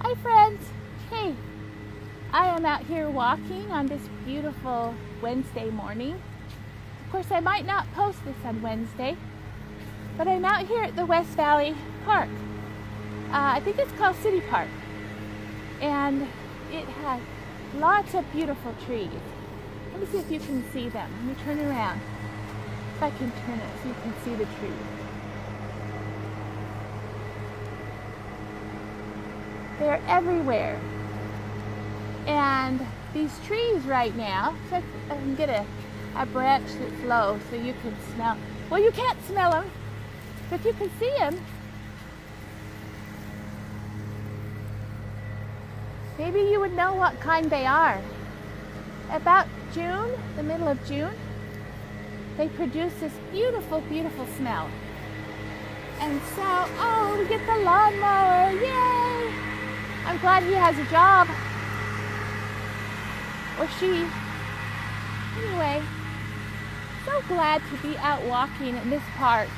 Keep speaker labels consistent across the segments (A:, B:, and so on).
A: Hi friends! Hey, I am out here walking on this beautiful Wednesday morning. Of course, I might not post this on Wednesday, but I'm out here at the West Valley Park. I think it's called City Park, and it has lots of beautiful trees. Let me see if you can see them. Let me turn around. If I can turn it so you can see the trees. They're everywhere. And these trees right now, so I can get a branch that's low so you can smell. Well, you can't smell them, but you can see them. Maybe you would know what kind they are. About June, the middle of June, they produce this beautiful, beautiful smell. And so, oh, we get the lawnmower, yay! I'm glad he has a job. Or she. Anyway, so glad to be out walking in this park.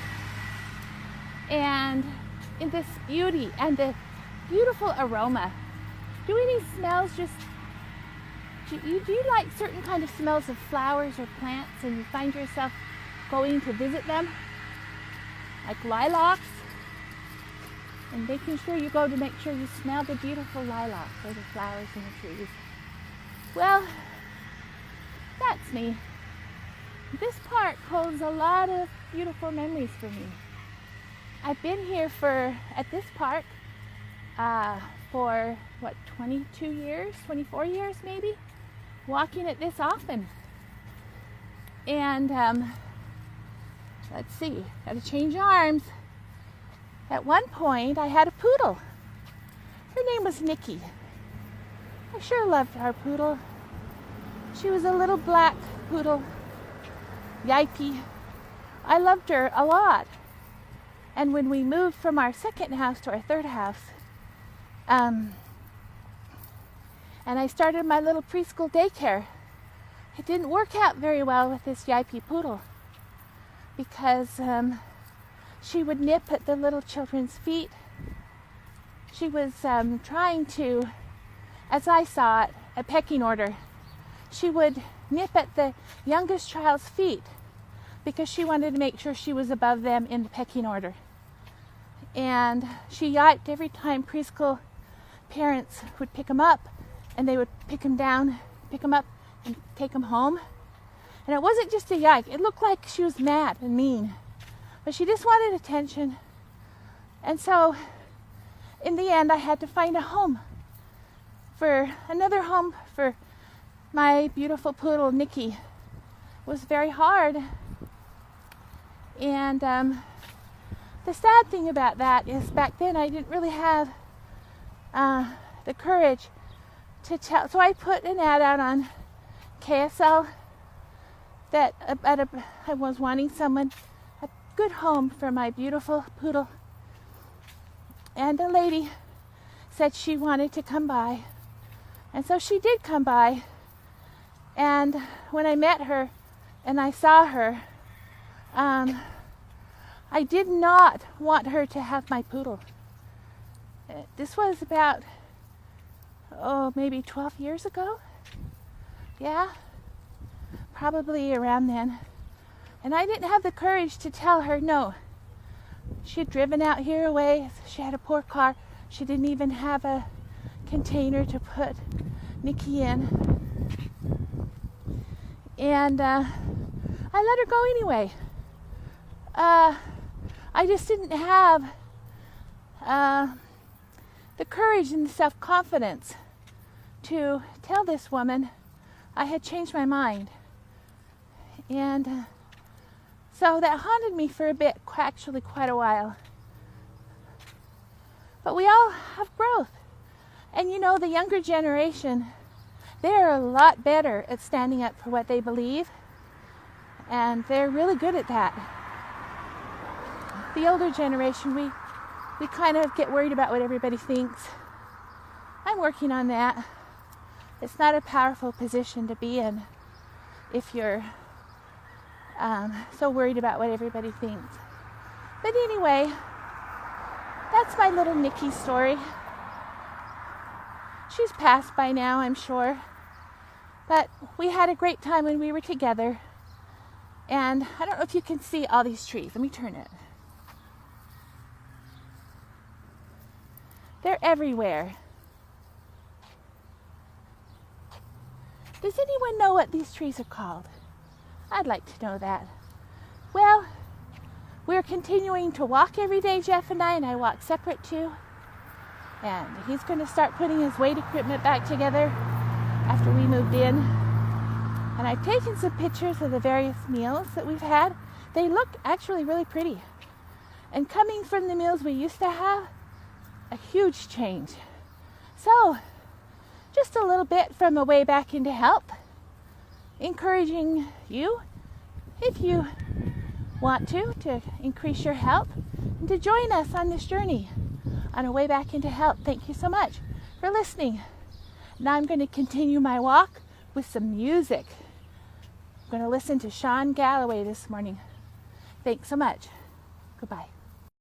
A: And in this beauty and the beautiful aroma. Do any smells just, do you like certain kind of smells of flowers or plants and you find yourself going to visit them? Like lilacs? And making sure you go to make sure you smell the beautiful lilacs or the flowers in the trees. Well, that's me. This park holds a lot of beautiful memories for me. I've been here at this park for 22 years, 24 years maybe, walking it this often. And let's see, gotta change arms. At one point, I had a poodle. Her name was Nikki. I sure loved our poodle. She was a little black poodle, yippy. I loved her a lot. And when we moved from our second house to our third house, and I started my little preschool daycare, it didn't work out very well with this yippy poodle because she would nip at the little children's feet. She was trying to, as I saw it, a pecking order. She would nip at the youngest child's feet because she wanted to make sure she was above them in the pecking order. And she yiped every time preschool parents would pick them up, and they would pick them down, pick them up, and take them home. And it wasn't just a yike. It looked like she was mad and mean. But she just wanted attention. And so, in the end, I had to find another home for my beautiful poodle, Nikki. It was very hard. And the sad thing about that is back then I didn't really have the courage to tell. So I put an ad out on KSL that I was wanting someone, a good home for my beautiful poodle. And the lady said she wanted to come by. And so she did come by. And when I met her and I saw her, I did not want her to have my poodle. This was about, maybe 12 years ago. Yeah, probably around then. And I didn't have the courage to tell her no. She had driven out here away. She had a poor car. She didn't even have a container to put Nikki in. And I let her go anyway. I just didn't have the courage and the self-confidence to tell this woman I had changed my mind. And so that haunted me for a bit, actually quite a while. But we all have growth. And you know, the younger generation, they're a lot better at standing up for what they believe. And they're really good at that. The older generation, we kind of get worried about what everybody thinks. I'm working on that. It's not a powerful position to be in if you're so worried about what everybody thinks. But anyway, that's my little Nikki story. She's passed by now, I'm sure. But we had a great time when we were together. And I don't know if you can see all these trees. Let me turn it. They're everywhere. Does anyone know what these trees are called? I'd like to know that. Well, we're continuing to walk every day, Jeff and I walk separate too. And he's going to start putting his weight equipment back together after we moved in. And I've taken some pictures of the various meals that we've had. They look actually really pretty. And coming from the meals we used to have, a huge change. So, just a little bit from a way back into health, encouraging you, if you want to increase your health and to join us on this journey on a way back into health. Thank you so much for listening. Now I'm going to continue my walk with some music. I'm going to listen to Sean Galloway this morning. Thanks so much. Goodbye.